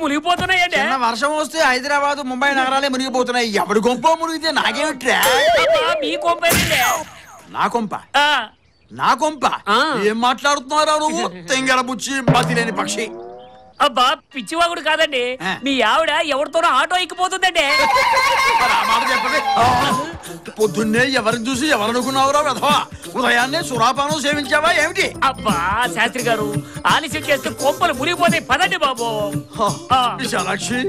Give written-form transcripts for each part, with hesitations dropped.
మునిగిపోతున్నాయండి. వర్షం వస్తే హైదరాబాద్ ముంబై నగరాలే మునిగిపోతున్నాయి. ఎవరి కొంప మునిగితే నాకేమిట్రా? మీ కొంప. నా కొంప? నా కొంప? ఏం మాట్లాడుతున్నారా నువ్వు? తెంగర బుచ్చి బతిలేని పక్షి. అబ్బా పిచ్చివాగుడు కాదండి, మీ ఆవిడ ఎవరితోనో ఆటో ఎక్కిపోతుందండి. పొద్దున్నే ఎవరిని చూసి ఎవరనుకున్నావురా వెధవా? ఉదయాన్నే సురాపానం సేవించావా ఏమిటి? అబ్బా శాస్త్రి గారు, ఆలస్యం చేస్తే కొంపలు మునిగిపోతాయి. పదండి బాబు. విశాలాక్షి,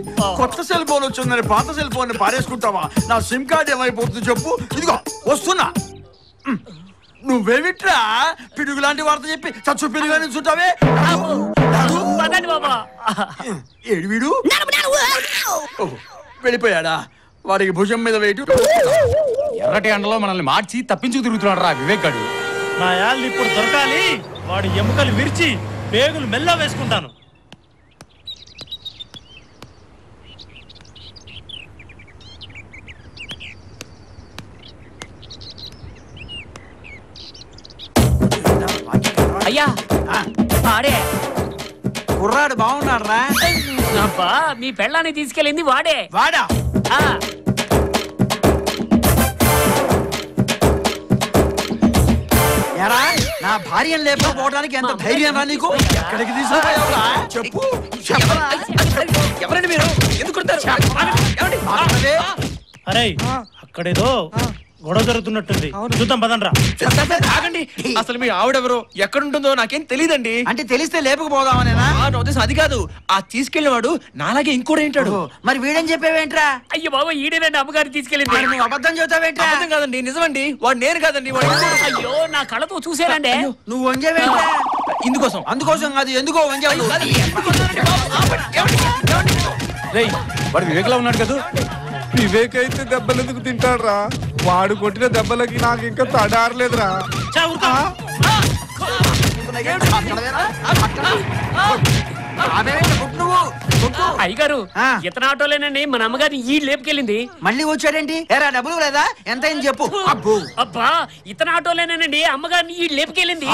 కొత్త సెల్ ఫోన్ వచ్చిందని పాత సెల్ ఫోన్ పారేసుకుంటావా? నా సిమ్ కార్డ్ ఏమైపోతుంది చెప్పు. ఇదిగో వస్తున్నా. నువ్వేమిట్రా పిడుగు లాంటి వార్త చెప్పి చచ్చు పిడుగు నుంచుంటావే? ఏడు వెళ్ళిపోయాడా? వాడికి భుజం మీద వేటు. ఎర్రటి అండలో మనల్ని మార్చి తప్పించుకు తిరుగుతున్నాడు రా వివేక్ గారు. నా యాళ్ళు ఇప్పుడు దొరకాలి. వాడి ఎముకలు విరిచి పేగులు మెల్ల వేసుకుంటాను. అయ్యా వాడే కుర్రాడు బాగున్నాడు రా. అబ్బా మీ పెళ్ళాన్ని తీసుకెళ్ళింది వాడే. వాడా? ఎరా నా భార్యను లేకపోవడానికి ఎంత ధైర్యం రా నీకు? ఎక్కడికి తీసుకుపోయావురా చెప్పు. ఎవరండి మీరు? ఎందుకు? అరే అక్కడేదో గొడవ జరుగుతున్నట్టుంది, చూద్దాం పదండ్రా. ఆగండి, అసలు మీ ఆవిడెవరో ఎక్కడుంటుందో నాకేం తెలియదండి. అంటే తెలిస్తే లేపకపోదామనేనా? అది కాదు, ఆ తీసుకెళ్లినవాడు నాలాగే ఇంకోటి ఏంటాడు. మరి వీడని చెప్పేవేంట్రా? అయ్యో బాబా ఈడేనండి అమ్మగారు తీసుకెళ్ళింది. నువ్వు అబద్ధం చెబుతావేంట్రా? అబద్ధం కాదండి, నిజమండి. వాడు నేను కాదండి. అయ్యో నా కళ్ళతో చూసానండి. నువ్వు వంజేవేంట్రా? ఇందుకోసం. అందుకోసం కాదు, ఎందుకో వంజావు. వాడు వివేక్ లా ఉన్నాడు కదా. వివేక్ అయితే దెబ్బలు ఎందుకు తింటాడు రా? వాడు కొట్టిన దెబ్బలకి నాకు ఇంకా తడారలేదురా. అయ్యగారు ఇతను ఆటోలేనండి మన అమ్మగారిని ఈ లేపుకెళ్ళింది. మళ్ళీ వచ్చాడేంటి? ఎరా డబ్బులు లేదా? ఎంత అయింది చెప్పు. అబ్బా ఇతను ఆటోలేనండి అమ్మగారిని ఈ లేపుకెళ్ళింది.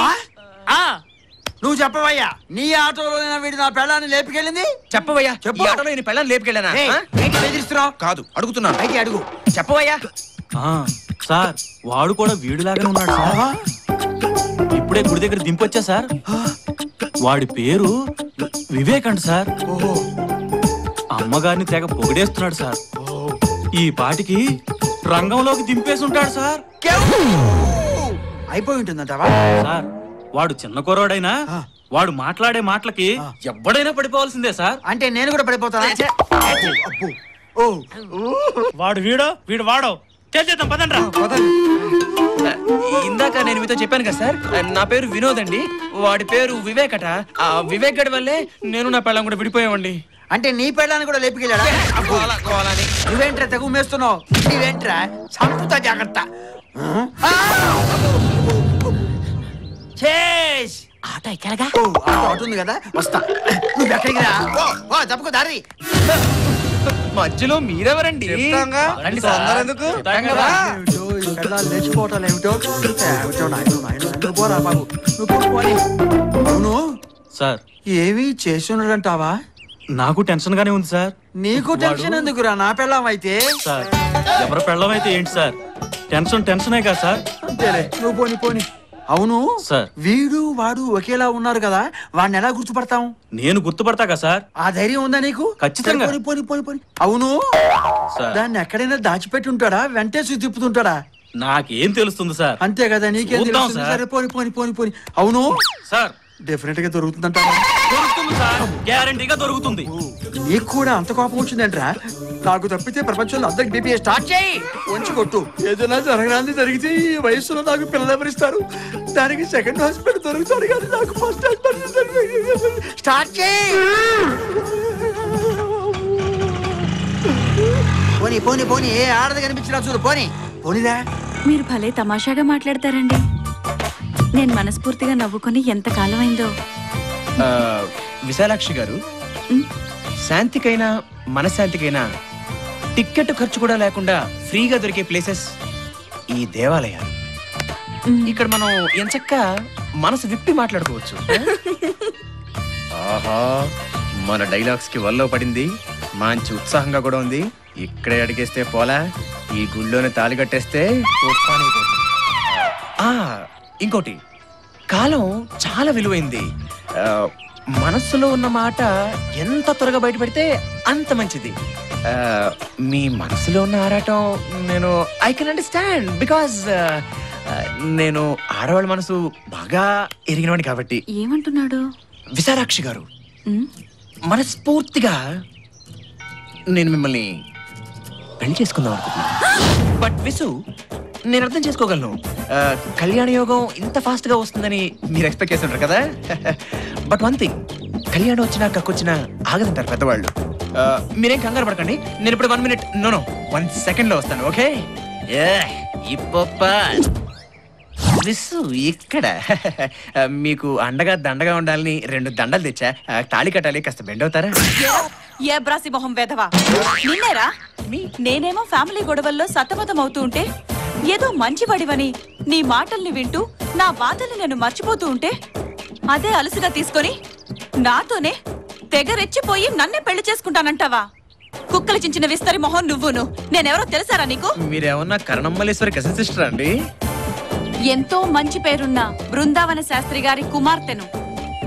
నువ్వు చెప్పవయ్యా, నీ ఆటోలో వీడి నా పెళ్ళాన్ని లేపుకెళ్ళింది? చెప్పవయ్యా, చెప్పు. ఆటోలో నీ పెళ్ళాన్ని లేపుకెళ్ళానా? బెదిరిస్తున్నావు? కాదు, అడుగుతున్నాను. అయితే అడుగు. చెప్పవయ్యా. సార్ వాడు కూడా వీడిలాగానే ఉన్నాడు సార్. ఇప్పుడే గుడి దగ్గర దింపొచ్చా సార్. వాడి పేరు వివేక్ అంట సార్. అమ్మగారిని తెగ పొగిడేస్తున్నాడు సార్. ఈ పాటికి రంగంలోకి దింపేసి ఉంటాడు సార్. అయిపోయి ఉంటుందంటావా సార్? వాడు చిన్న కుర్రాడైనా వాడు మాట్లాడే మాటలకి ఎవడైనా పడిపోవాల్సిందే సార్. అంటే నేను కూడా పడిపోతాను. వాడు వీడు వాడో చేద్దాం పదండ్రా. ఇందాక నేను మీతో చెప్పాను కదా సార్, నా పేరు వినోద్ అండి. వాడి పేరు వివేక్ అట. ఆ వివేక్ గడి వల్లే నేను నా పెళ్ళం కూడా విడిపోయామండి. అంటే నీ పెళ్ళాన్ని కూడా లేపుకెళ్ళాడా? నువ్వేంట్రా తెగు మేస్తున్నావు? నీవేంట్రా చంపుతా జాగ్రత్త. ఆటో ఎక్కడగా? ఆటో ఉంది కదా, వస్తా. నువ్వు ఎక్కడికి రా. తప్పుకో దారి. మధ్యలో మీరెవరండి? లేచిపోవటాలు ఏమిటో పోరా బాబు. అవును సార్, ఏమి చేసి ఉన్నాడంటావా? నాకు టెన్షన్ గానే ఉంది సార్. నీకు టెన్షన్ ఎందుకురా? నా పెళ్ళం అయితే. సార్ ఎవరి పెళ్ళం అయితే ఏంటి సార్, టెన్షనే కదా సార్. అంతేలే, నువ్వు పోని పోని. అవును సార్, వీడు వాడు ఒకేలా ఉన్నారు కదా, వాడిని ఎలా గుర్తుపడతాం? నేను గుర్తుపడతా కదా సార్. ఆ ధైర్యం ఉందా నీకు? ఖచ్చితంగా. అవును దాన్ని ఎక్కడైనా దాచిపెట్టి ఉంటాడా, వెంటేసి తిప్పుతుంటాడా? నాకేం తెలుస్తుంది సార్. అంతే కదా, నీకేం తెలుస్తుంది? సరే పోని పోని పోని పోని. అవును సార్, డెఫినెట్ గా దొరుకుతుందంటారా? దొరుకుతుంది సార్, గ్యారంటీగా దొరుకుతుంది. నీకు కూడా అంత కోపం వచ్చిందంటరా? నాకు తప్పితే ప్రపంచంలో అందరికి బీపీ స్టార్ట్ చేయి, వంచి కొట్టు. ఏదైనా జరగడానికి జరిగితే ఈ వయసులో నాకు పిల్లలు ఎవరిస్తారు? దానికి సెకండ్ హాస్పిటల్ దొరుకుతాడు కానీ నాకు ఫస్ట్ హాస్పిటల్. స్టార్ట్ చేయి. పోనీ పోనీ పోనీ. ఏ ఆడది కనిపించినా చూడు. పోనీ పోనీరా. మీరు భలే తమాషాగా మాట్లాడతారండి. నేను మనస్ఫూర్తిగా నవ్వుకొని ఎంత కాలం అయిందో. విశాలాక్షి గారు, శాంతికైనా మనశ్శాంతికైనా టికెట్ ఖర్చు కూడా లేకుండా ఫ్రీగా దొరికే ప్లేసెస్ ఈ దేవాలయాలు. ఇక్కడ మనం ఎంచక్క మనసు విప్పి మాట్లాడుకోవచ్చు. ఆహా మన డైలాగ్స్ కి వల్లో పడింది. మంచి ఉత్సాహంగా కూడా ఉంది. ఇక్కడే అడిగేస్తే పోలా, ఈ గుళ్ళోనే తాళి కట్టేస్తే ఇంకోటి, కాలం చాలా విలువైంది. మనస్సులో ఉన్న మాట ఎంత త్వరగా బయటపెడితే అంత మంచిది. మీ మనసులో ఉన్న ఆరాటం నేను ఐ కెన్ అండర్స్టాండ్, బికాజ్ నేను ఆడవాళ్ళ మనసు బాగా ఎరిగినవాడిని కాబట్టి. ఏమంటున్నాడు? విశాలాక్షి గారు, మనస్ఫూర్తిగా నేను మిమ్మల్ని పెళ్లి చేసుకుందాం అనుకుంటున్నాను. బట్ విసు, నేను అర్థం చేసుకోగలను. కళ్యాణ యోగం ఇంత ఫాస్ట్ గా వస్తుందని మీరు ఎక్స్పెక్ట్ చేసి ఉంటారు కదా. బట్ వన్ థింగ్, కళ్యాణం వచ్చినా కక్కొచ్చినా ఆగదంటారు పెద్దవాళ్ళు. మీరేం కంగారు పడకండి. నేను ఇప్పుడు 1 minute, నో 1 second లో వస్తాను. ఓకే? విసు ఇక్కడ మీకు అండగా దండగా ఉండాలని 2 దండలు తెచ్చా. తాళి కట్టాలి, కాస్త బెండ్ అవుతారా? ఏ బ్రాసి మొహం వేదవా, నిన్నేరా? నేనేమో ఫ్యామిలీ గొడవల్లో సతమతం అవుతూ ఉంటే, ఏదో మంచివాడివని నీ మాటల్ని వింటూ నా బాధల్ని నేను మర్చిపోతూ ఉంటే, అదే అలసిగా తీసుకొని నాతోనే తెగ రెచ్చిపోయి నన్నే పెళ్లి చేసుకుంటానంటావా? కుక్కలు చించిన విస్తరి మొహం నువ్వును. నేనెవరో తెలుసారా నీకు? మీరేమన్నా కరణమ్మలేశ్వరి కజిన్ సిస్టర్ అండి? ఎంతో మంచి పేరున్న బృందావన శాస్త్రి గారి కుమార్తెను,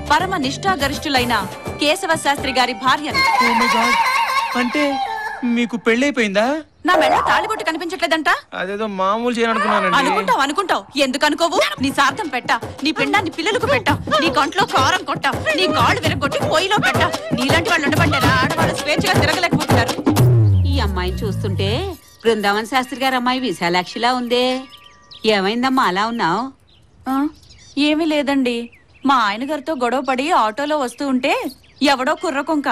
పరమ నిష్ఠాగరిష్ఠులైన కేశవ శాస్త్రి గారి భార్యను. అంటే మీకు పెళ్ళైపోయిందా? నా మెళ్ళ తాళిబొట్టు కనిపించట్లేదంట. అదేదో మామూలు చేయనుకున్నానండి. అనుకుంటావు ఎందుకు అనుకోవు? నీ సార్థం పెట్టా, నీ పిండాన్ని పిల్లలకు పెట్టా, నీ కంట్లో కారం కొట్టా, నీ కాళ్ళు విరగొట్టి పొయ్యిలో పెట్టా. నీలాంటి వాళ్ళు ఉండబట్టారా ఆడవాళ్ళు స్వేచ్ఛగా తిరగలేకపోతున్నారు? ఈ అమ్మాయిని చూస్తుంటే బృందావన శాస్త్రి గారి అమ్మాయి విశాలాక్షిలా ఉందే. ఏమైందమ్మా అలా ఉన్నావు? ఏమీ లేదండి, మా ఆయన గారితో గొడవ పడి ఆటోలో వస్తూ ఉంటే ఎవడో కుర్రకొంక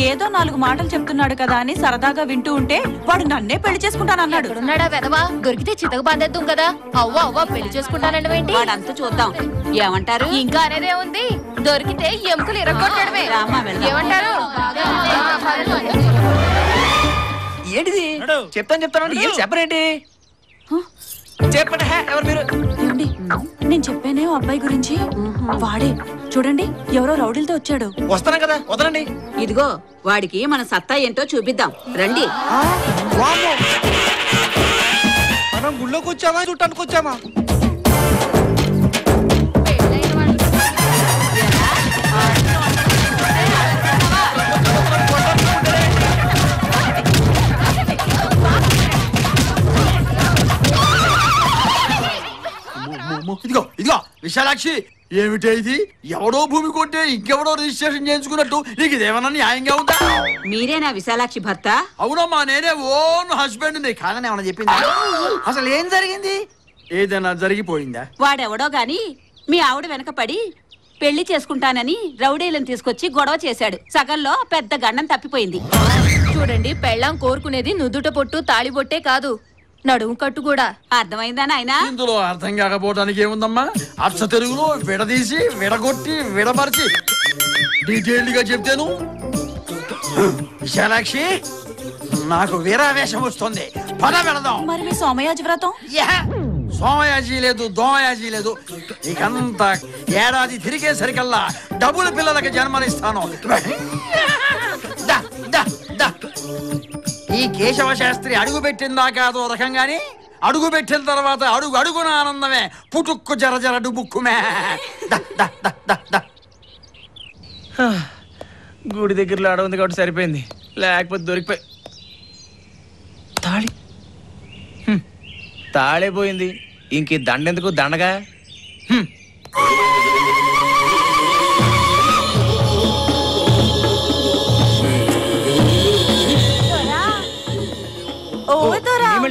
ఏదో 4 మాటలు చెప్తున్నాడు కదా అని సరదాగా వింటూ ఉంటే వాడు నన్నే పెళ్లి చేసుకుంటానన్నాడు. వెదవా, దొరికితే చితక బాధేద్దాం కదా. అవ్వ పెళ్లి చేసుకుంటానండి. వాడంతా చూద్దాం. ఏమంటారు? ఇంకా అనేదే ఉంది, దొరికితే ఎముకలు ఇరగొట్టడమే. ఏమంటారు? ఏంటిది? చెప్తాను ఏం చెప్పరేంటి? చెప్పండి. ఎవరు మీరు? ఏమండి, నేను చెప్పానే ఓ అబ్బాయి గురించి. వాడే చూడండి, ఎవరో రౌడీలతో వచ్చాడు. వస్తాను కదా, వదలండి. ఇదిగో వాడికి మన సత్తా ఏంటో చూపిద్దాం రండి. మనం గుళ్ళోకి వచ్చామా చుట్టానికి వచ్చామా? ఇదిగో ఇదిగో విశాలాక్షి, ఏమిటే ఇది? ఎవడో భూమి కొంటే ఇంకెవడో రిజిస్ట్రేషన్ చేయించుకున్నట్టు నీకు ఇదేమన్నా న్యాయంగా ఉందా? మీరేనా విశాలాక్షి భర్త? అవునమ్మా, నేనే ఓన్ హస్బెండ్. నీ కాదని ఏమన్నా చెప్పిందా? అసలు ఏం జరిగింది? ఏదైనా జరిగిపోయిందా? వాడెవడో గాని మీ ఆవిడ వెనక పడి పెళ్లి చేసుకుంటానని రౌడీలను తీసుకొచ్చి గొడవ చేశాడు. సగంలో పెద్ద గండం తప్పిపోయింది. చూడండి, పెళ్ళాం కోరుకునేది నుదుట పొట్టు తాళిబొట్టే కాదు, నడుము కట్టు కూడా. అర్థమైందా నాయనా? ఇందులో అర్థం కాకపోవడానికి ఏముందమ్మా? అచ్చ తెలుగులో విడదీసి విడగొట్టి విడమర్చి డీటెయిల్డ్ గా చెప్తాను. విశాలాక్షి, నాకు వీరావేశం వస్తుంది. పద వెళదాం. మరి మీ సోమయాజి వ్రతం? సోమయాజీ లేదు, దోమయాజీ లేదు. ఇకంతా ఏడాది తిరిగేసరికల్లా డబుల్ పిల్లలకి జన్మనిస్తాను. ఈ కేశవ శాస్త్రి అడుగు పెట్టిందాకా అదో రకంగాని, అడుగు పెట్టిన తర్వాత అడుగు అడుగున ఆనందమే. పుటుక్కు జర జర డుబుక్కుమే. గుడి దగ్గరలో ఆడ ఉంది కాబట్టి సరిపోయింది, లేకపోతే దొరికిపోయి. తాళే పోయింది, ఇంక దండెందుకు? దండగా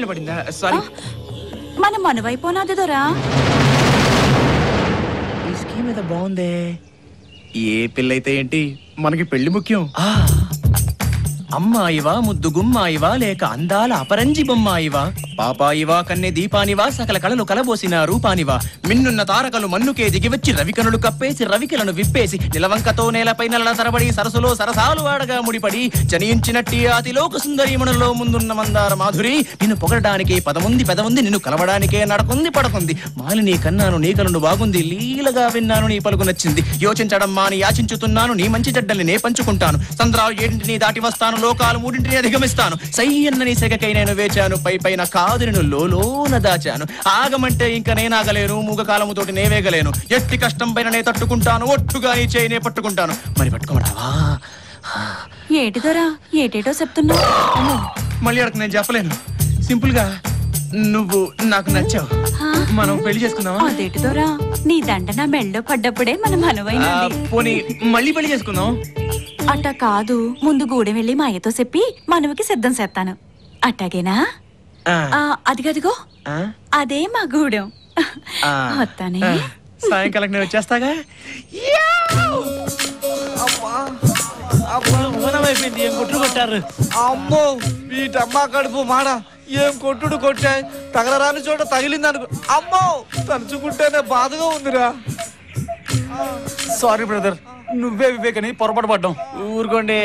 పడిందా? సారీ, మన మనవైపోనాది దొరా. ఈ స్కీమ్ ఏదో బాగుందే. ఏ పిల్ల అయితే ఏంటి, మనకి పెళ్లి ముఖ్యం. అమ్మాయివా ముద్దు గుమ్మాయివా లేక అందాల అపరంజి బొమ్మాయివా పాపాయివా కన్నె దీపానివా సకల కళలు కలబోసిన రూపానివా మిన్నున్న తారకలు మన్నుకే దిగివచ్చి రవికనులు కప్పేసి రవికలను విప్పేసి నిలవంకతో నేలపై నెలల తరబడి సరసులో సరసాలు వాడగా ముడిపడి జనించినట్టి అతిలోక సుందరీమణుల్లో ముందున్న మందార మాధురి నిన్ను పొగడడానికే పెదముంది నిన్ను కలవడానికే నడకుంది పడకుంది మాలిని కన్నాను నీ కలను బాగుంది లీలగా విన్నాను నీ పలుకు నచ్చింది యోచించడం మాని యాచించుతున్నాను నీ మంచి చెడ్డల్ని నే పంచుకుంటాను సంద్రాలు ఏడింటిని దాటి వస్తాను లోకాలు మూడింటిని అధిగమిస్తాను సై అన్న నీ సెగకై నేను వేచాను పైన కాదు నేను లోన దాచాను ఆగమంటే ఇంకా నేనాగలేను మూగకాలముతోటి నే వేగలేను ఎట్టి కష్టం పైన నే తట్టుకుంటాను ఒట్టుగా నీ చేయి నే పట్టుకుంటాను మరి పట్టుకోమడావా ఏటి దొరా ఏటేటో చెప్తున్నా మళ్ళీ అడగ నేను చెప్పలేను సింపుల్ గా నువ్వు నాకు నచ్చావు మనం పెళ్లి చేసుకుందామా అదేటి దొరా నీ దండ నా మెళ్ళో పడ్డప్పుడే మనం అనువైనది పోనీ మళ్ళీ పెళ్లి చేసుకుందాం అట్ట కాదు ముందు గూడెం వెళ్ళి మా అయ్యతో చెప్పి మనవకి సిద్ధం చేస్తాను అట్టాగేనా అదిగదిగో అదే మా గూడెం వస్తానే సాయంకాలం నేను వచ్చేస్తాగా అయిపోయింది ఏం కొట్లు కొట్టారు అమ్మో వీటమ్మా కడుపు మాడ ఏం కొట్టుడు కొట్టాయి తగలరాని చోట తగిలింది అనుకో అమ్మో తలుచుకుంటేనే బాధగా ఉందిరా సారీ బ్రదర్ నువ్వే వివేకని పొరపాటు పడ్డాం ఊరుకోండి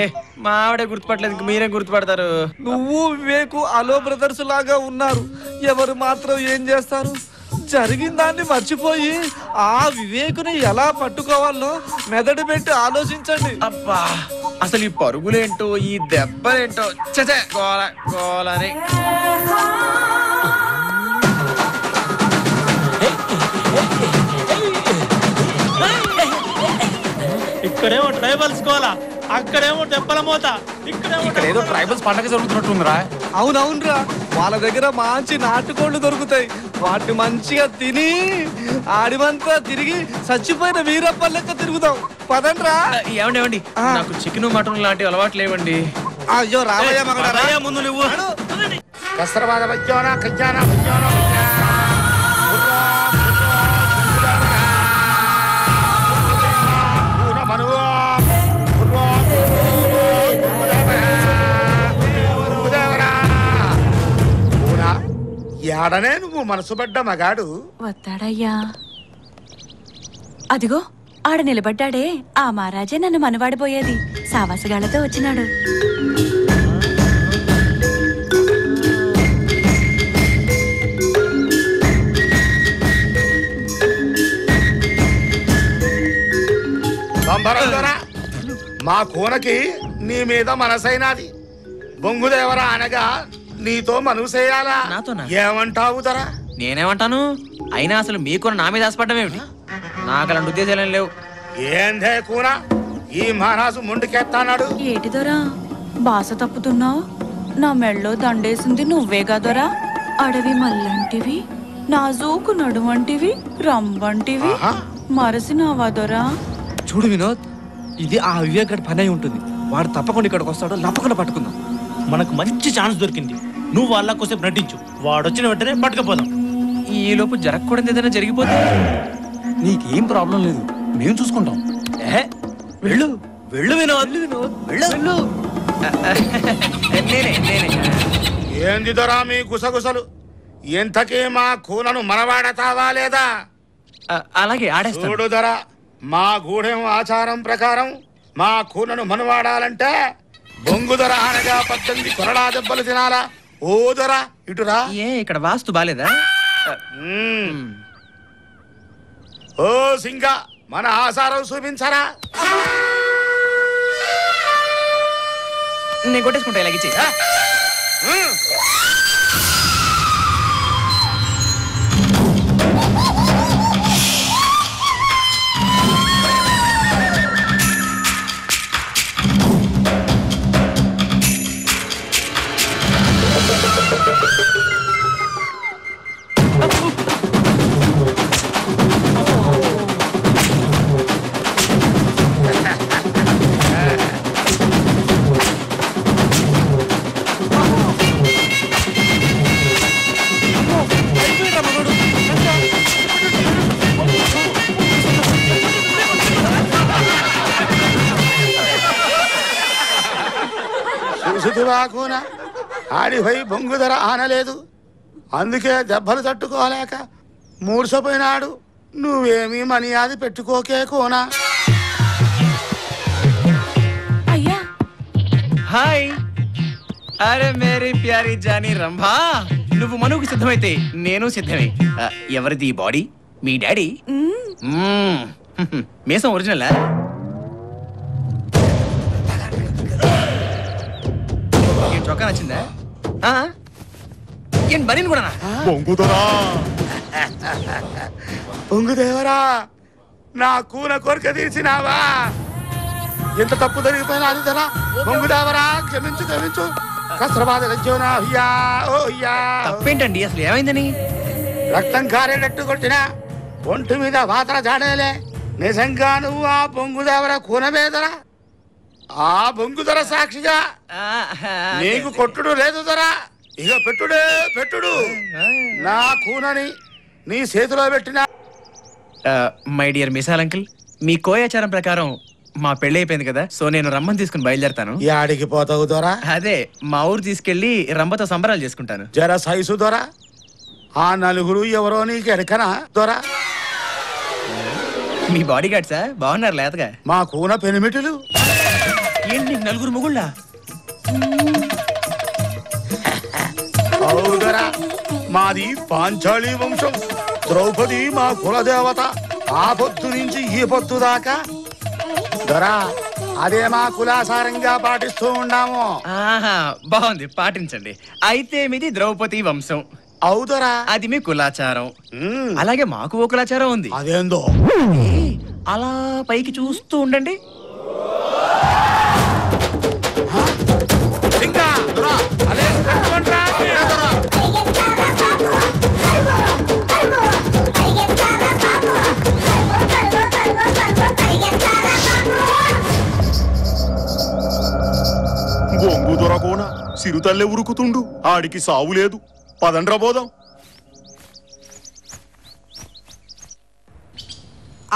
మా ఆవిడే గుర్తుపట్టలేదు ఇంక మీరే గుర్తుపడతారు నువ్వు వివేకు అలో బ్రదర్స్ లాగా ఉన్నారు ఎవరు మాత్రం ఏం చేస్తారు జరిగిన దాన్ని మర్చిపోయి ఆ వివేకుని ఎలా పట్టుకోవాలో మెదడు పెట్టి ఆలోచించండి అబ్బా అసలు ఈ పరుగులేంటో ఈ దెబ్బలేంటో చచే గోల గోలని ఇక్కడేమో ట్రైబల్స్ కోలా అక్కడేమో దెబ్బల మోత ఇక్కడ ఏదో ట్రైబల్స్ పండగ జరుగుతున్నట్టుందిరా అవునవునరా వాళ్ళ దగ్గర మంచి నాటుకోళ్లు దొరుకుతాయి వాటిని మంచిగా తిని ఆడిమంతా తిరిగి చచ్చిపోయిన వీరప్ప లెక్క తిరుగుతాం పదండ్రా ఏమండి నాకు చికెన్ మటన్ లాంటి అలవాటు లేవండి అయ్యో రామయ్య మగడా ముందు నువ్వు కస్తరవాద వజ్జోనా కజ్జానా ఏడనే నువ్వు మనసు పడ్డ మగాడు వస్తాడయ్యా అదిగో ఆడ నిలబడ్డాడే ఆ మహారాజే నన్ను మనవాడిపోయేది సావాసగాళ్లతో వచ్చినాడు మా కోనకి నీ మీద మనసైనది బొంగుదేవరా అనగా నీతో మనసేయాలా ఏమంటావు దొరా నేనేమంటాను అయినా అసలు మీకు నా మీద ఆశపడ్డం ఏమిటి నాకు అలాంటి ఉద్దేశాలు లేవు ఏందే కూన ఈ మహారాజు ముందుకెత్తాడు ఏటి దొరా బాస తప్పుతున్నావు నా మెళ్ళో దండేసింది నువ్వే కదరా అడవి మల్లంటివి నాజూకు నడువంటివి రంబంటివి మరసినావా దొరా చూడు వినోద్ ఇది ఆ వివేక్ గడి పని అయి ఉంటుంది వాడు తప్పకుండా ఇక్కడికి వస్తాడు తప్పకుండా పట్టుకుందాం మనకు మంచి ఛాన్స్ దొరికింది నువ్వు వాళ్ళ కోసం నటించు వాడొచ్చిన వెంటనే పట్టుకపోదాం ఈ లోపు జరగకూడదు ఏదైనా జరిగిపోతే నీకేం ప్రాబ్లం లేదు మేము చూసుకుంటాం వెళ్ళు వెళ్ళు వినోద్ వెళ్ళు నేనే ఏంది దొరా మీ గుసగుసలు ఎంతకీ మా కూనను మనవాడతావా లేదా అలాగే ఆడేస్తాను చూడు దొరా మా గూడెం ఆచారం ప్రకారం మా కూనను మనవాడాలంటే బొంగు దొర అనగా 18 కొరడా దెబ్బలు తినాలా ఓ దొర ఇటురా ఏ ఇక్కడ వాస్తు బాలేదా ఓ సింగ మన ఆచారం చూపించరా నేను కొట్టేసుకుంటా ఇలాగిచ్చి చూసివా కూన ఆడిపోయి బొంగుధర ఆనలేదు, అందుకే దెబ్బలు తట్టుకోలేక మూర్సపోయినాడు. నువ్వేమీ మర్యాద పెట్టుకోకే కోనా. అయ్యా హాయ్. అరే మేరీ ప్యారీ జానీ రంభా, నువ్వు మనువుకి సిద్ధమైతే నేను సిద్ధమే. ఎవరిది ఈ బాడీ? మీ డాడీ? మీసం ఒరిజినల్? చొక్కా నచ్చిందా? ఏం బనీన్ కూడా? పొంగుదరా పొంగుదేవరా, నా కూన కోరిక తీర్చినావా? ఎంత తప్పు జరిగిపోయినా అది ధరా పొంగుదేవరా, క్షమించు క్షమించు. కస్రబాద గజ్జోనా హయ్యా ఓ హయ్యా. తప్పేంటండి అసలు, ఏమైందని? రక్తం కారేటట్టు కొట్టిన ఒంటి మీద వాతర జాడేలే. నిజంగా నువ్వు ఆ పొంగుదేవర కూనవేదరా? ఆ బొంగుదర సాక్షిగా నీకు కొట్టుడు లేదు దొరా. ఇక పెట్టుడే పెట్టుడు. నా కూనని నీ చేతిలో పెట్టిన. మై డియర్ మిసాల్ అంకిల్, మీ కోయాచారం ప్రకారం మా పెళ్లి అయిపోయింది కదా, సో నేను రమ్మని తీసుకుని బయలుదేరతాను. యాడికి పోతావు దొరా? అదే మా ఊరు తీసుకెళ్లి రంభతో సంబరాలు చేసుకుంటాను. జర సైసు దొరా. ఆ నలుగురు ఎవరో నీకు ఎడకనా దొరా? మీ బాడీ గార్డ్సా? బాగున్నారు లేతగా. మా కూన పెనిమిటులు. ఏంటి నలుగురు మొగుళ్ళ? అవుదరా, మాది పాంచాళీ వంశం. ద్రౌపది మా కులదేవత. ఆ పొద్దు నుంచి ఈ పొద్దు దాకా దొరా అదే మా కులాసారంగా పాటిస్తూ ఉన్నాము. బాగుంది, పాటించండి. అయితే మీది ద్రౌపది వంశం అవుదరా? అది మీ కులాచారం. అలాగే మాకు ఓ కులాచారం ఉంది. అదేందో అలా పైకి చూస్తూ ఉండండి. బొంగు దొరకోన సిరుతల్లే ఉరుకుతుండు, ఆడికి సావు లేదు. పదండ్రా పోదాం.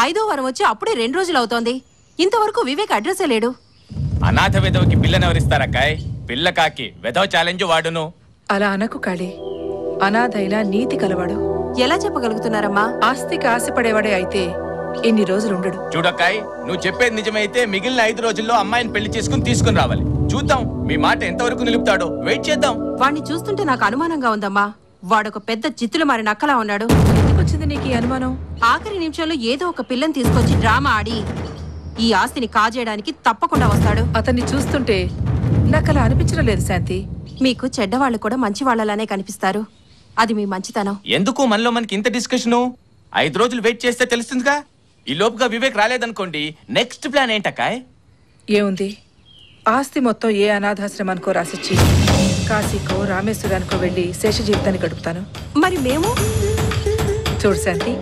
5వ వారం వచ్చి అప్పుడే 2 రోజులు అవుతోంది. ఇంతవరకు వివేక్ అడ్రస్ లేడు. అనాథ వెధవకి పిల్లనెవరిస్తారక్కాయ్? పిల్ల కాకి వెధవ ఛాలెంజ్ వాడును. అలా అనకు కాళీ. అనాథైనా నీతి కలవాడు. ఎలా చెప్పగలుగుతున్నారమ్మా? ఆస్తికి ఆశపడేవాడే అయితే ఇన్ని రోజులు ఉండడు. చూడక్కాయ్, నువ్వు చెప్పేది నిజమైతే మిగిలిన 5 రోజుల్లో అమ్మాయిని పెళ్లి చేసుకుని తీసుకుని రావాలి. చూద్దాం మీ మాట ఎంతవరకు నిలుపుతాడో. వెయిట్ చేద్దాం. వాణ్ణి చూస్తుంటే నాకు అనుమానంగా ఉందమ్మా. వాడొక పెద్ద చిత్తులు మారి నక్కలా ఉన్నాడు. ఎందుకొచ్చింది నీకు ఈ అనుమానం? ఆఖరి నిమిషంలో ఏదో ఒక పిల్లని తీసుకొచ్చి డ్రామా ఆడి ఈ ఆస్తిని కాజేయడానికి తప్పకుండా వస్తాడు. అతన్ని చూస్తుంటే నాకు అలా అనిపించడం లేదు శాంతి. మీకు చెడ్డవాళ్ళు కూడా మంచి వాళ్ళలానే కనిపిస్తారు. అది మీ మంచితనం. ఎందుకు మనలో మనకి ఇంత డిస్కషను? 5 రోజులు వెయిట్ చేస్తే తెలుస్తుందిగా. ఈ లోపుగా వివేక్ రాలేదనుకోండి, నెక్స్ట్ ప్లాన్ ఏంటక్కాయ్? ఏముంది, ఆస్తి మొత్తం ఏ అనాథాశ్రమానికో రాసిచ్చి కాశీకో రామేశ్వరానికో వెళ్ళి శేష జీవితాన్ని గడుపుతాను. మరి మేము? చూడు శాంతి,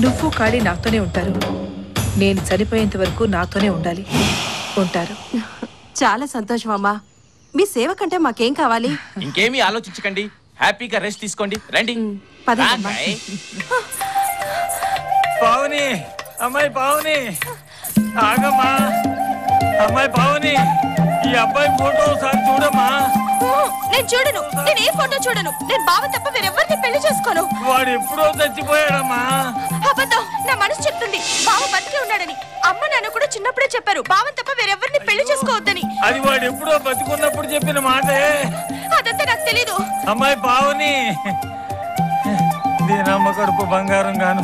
నువ్వు కాళీ నాతోనే ఉంటారు. నేను చనిపోయేంత వరకు నాతోనే ఉండాలి. ఉంటారు. చాలా సంతోషం అమ్మా. మీ సేవ కంటే మాకేం కావాలి? ఇంకేమీ ఆలోచించకండి, హ్యాపీగా రెస్ట్ తీసుకోండి. రండి. పావుని, అమ్మాయి పావుని, ఆగమ్మా. అమ్మాయి పావుని, ఈ అబ్బాయి ఫోటో ఒకసారి చూడమ్మా. నేను చూడను. నేను ఏ ఫోటో చూడను. నేను బావ తప్ప వేరెవరిని పెళ్లి చేసుకోను. వాడు ఎప్పుడో చచ్చిపోయాడమ్మా. అబద్ధం. నా మనసు చెప్తుంది బావ బతికే ఉన్నాడని. అమ్మ నాన్న కూడా చిన్నప్పుడే చెప్పారు బావని తప్ప వేరెవరిని పెళ్లి చేసుకోవద్దని. అది వాడు ఎప్పుడో బతికున్నప్పుడు చెప్పిన మాటే. అదంతా నాకు తెలీదు. అమ్మాయి పావుని, దీనమ్మ కడుపు బంగారం గాను.